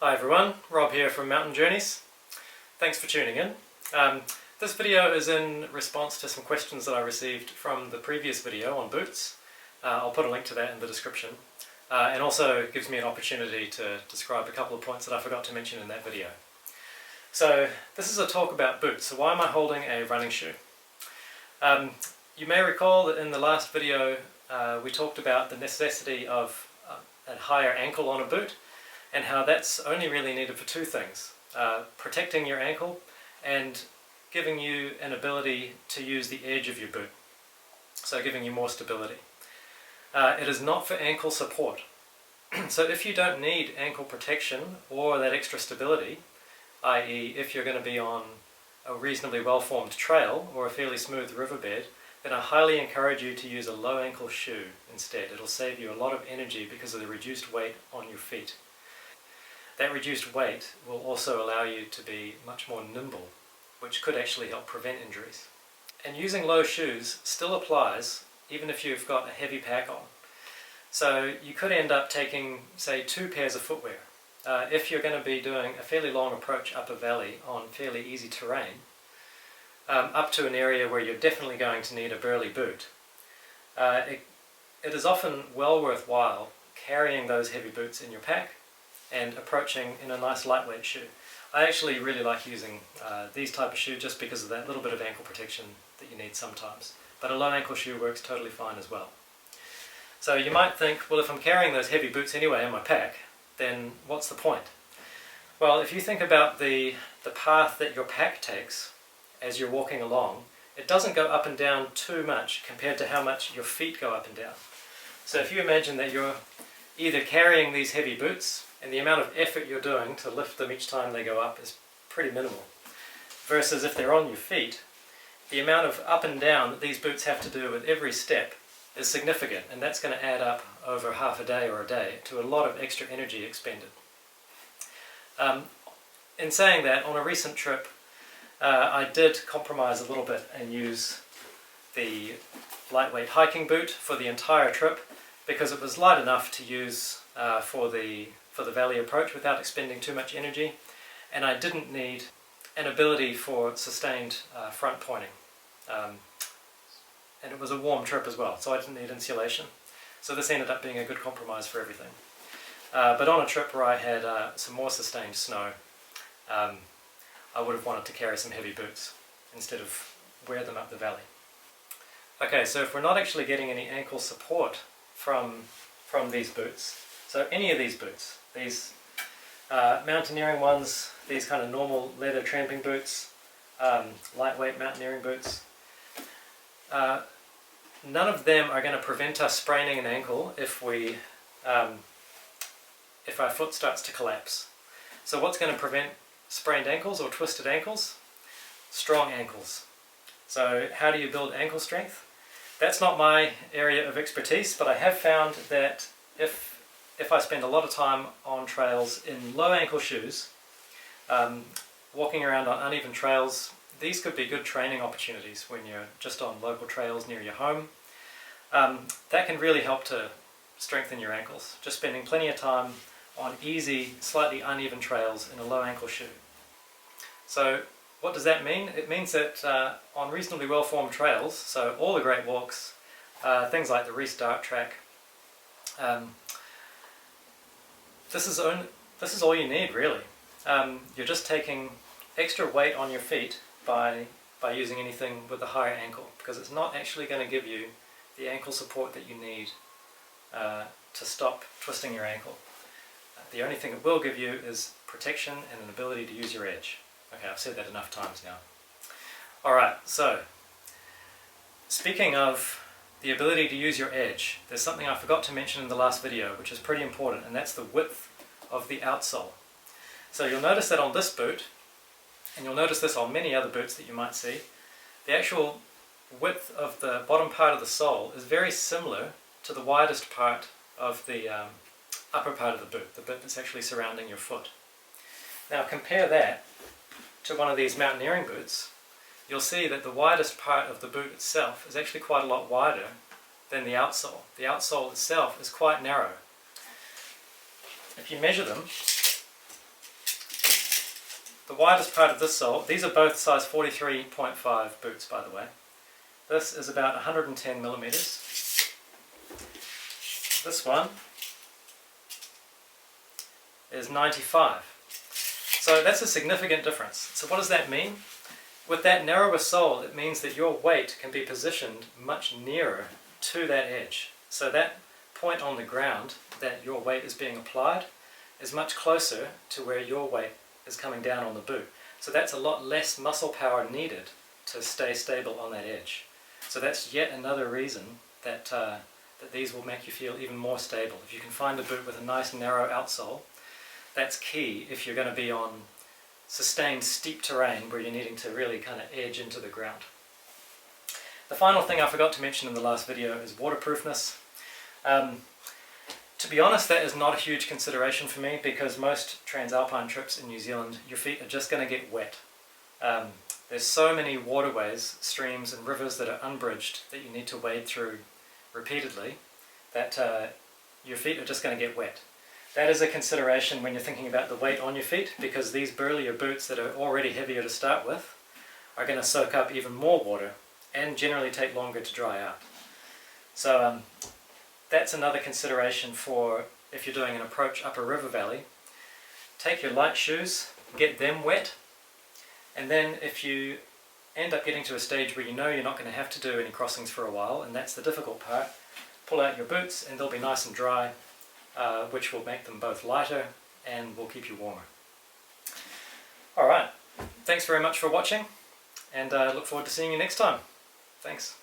Hi everyone, Rob here from Mountain Journeys. Thanks for tuning in. This video is in response to some questions that I received from the previous video on boots. I'll put a link to that in the description. And also gives me an opportunity to describe a couple of points that I forgot to mention in that video. So this is a talk about boots. So why am I holding a running shoe? You may recall that in the last video we talked about the necessity of a higher ankle on a boot, and how that's only really needed for two things: protecting your ankle and giving you an ability to use the edge of your boot, so giving you more stability. It is not for ankle support. So if you don't need ankle protection or that extra stability, i.e. if you're going to be on a reasonably well-formed trail or a fairly smooth riverbed, then I highly encourage you to use a low ankle shoe instead. It'll save you a lot of energy because of the reduced weight on your feet. That reduced weight will also allow you to be much more nimble, which could actually help prevent injuries. And using low shoes still applies even if you've got a heavy pack on. So you could end up taking, say, 2 pairs of footwear. If you're going to be doing a fairly long approach up a valley on fairly easy terrain, up to an area where you're definitely going to need a burly boot, it is often well worthwhile carrying those heavy boots in your pack and approaching in a nice lightweight shoe. I actually really like using these type of shoes just because of that little bit of ankle protection that you need sometimes. But a low ankle shoe works totally fine as well. So you might think, well, if I'm carrying those heavy boots anyway in my pack, then what's the point? Well, if you think about the path that your pack takes as you're walking along, it doesn't go up and down too much compared to how much your feet go up and down. So if you imagine that you're either carrying these heavy boots, and the amount of effort you're doing to lift them each time they go up is pretty minimal, versus if they're on your feet, the amount of up and down that these boots have to do with every step is significant, and that's going to add up over half a day or a day to a lot of extra energy expended. In saying that, on a recent trip I did compromise a little bit and use the lightweight hiking boot for the entire trip, because it was light enough to use for the valley approach without expending too much energy, and I didn't need an ability for sustained front pointing. And it was a warm trip as well, so I didn't need insulation. So this ended up being a good compromise for everything. But on a trip where I had some more sustained snow, I would have wanted to carry some heavy boots instead of wear them up the valley. Okay, so if we're not actually getting any ankle support from these boots, so any of these boots, these mountaineering ones, these kind of normal leather tramping boots, lightweight mountaineering boots, none of them are going to prevent us spraining an ankle if our foot starts to collapse. So what's going to prevent sprained ankles or twisted ankles? Strong ankles. So how do you build ankle strength? That's not my area of expertise, but I have found that if I spend a lot of time on trails in low ankle shoes, walking around on uneven trails, these could be good training opportunities when you're just on local trails near your home. That can really help to strengthen your ankles, just spending plenty of time on easy, slightly uneven trails in a low ankle shoe. So what does that mean? It means that on reasonably well-formed trails, so all the great walks, things like the Reese Dart Track, this is all you need, really. You're just taking extra weight on your feet by using anything with a higher ankle, because it's not actually going to give you the ankle support that you need to stop twisting your ankle. The only thing it will give you is protection and an ability to use your edge. Okay, I've said that enough times now. Alright, so speaking of the ability to use your edge, there's something I forgot to mention in the last video, which is pretty important, and that's the width of the outsole. So you'll notice that on this boot, and you'll notice this on many other boots that you might see, the actual width of the bottom part of the sole is very similar to the widest part of the upper part of the boot, the bit that's actually surrounding your foot. Now compare that to one of these mountaineering boots. You'll see that the widest part of the boot itself is actually quite a lot wider than the outsole. The outsole itself is quite narrow. If you measure them, the widest part of this sole, these are both size 43.5 boots by the way. This is about 110 millimeters. This one is 95. So that's a significant difference. So what does that mean? With that narrower sole, it means that your weight can be positioned much nearer to that edge. So that point on the ground that your weight is being applied is much closer to where your weight is coming down on the boot. So that's a lot less muscle power needed to stay stable on that edge. So that's yet another reason that, that these will make you feel even more stable. If you can find a boot with a nice narrow outsole, that's key if you're going to be on sustained steep terrain where you're needing to really kind of edge into the ground. The final thing I forgot to mention in the last video is waterproofness. To be honest, that is not a huge consideration for me because most transalpine trips in New Zealand, your feet are just going to get wet. There's so many waterways, streams and rivers that are unbridged that you need to wade through repeatedly that your feet are just going to get wet. That is a consideration when you're thinking about the weight on your feet, because these burlier boots that are already heavier to start with are going to soak up even more water and generally take longer to dry out. So that's another consideration for if you're doing an approach up a river valley. Take your light shoes, get them wet, and then if you end up getting to a stage where you know you're not going to have to do any crossings for a while, and that's the difficult part, pull out your boots and they'll be nice and dry, which will make them both lighter and will keep you warmer. Alright, thanks very much for watching, and I look forward to seeing you next time. Thanks.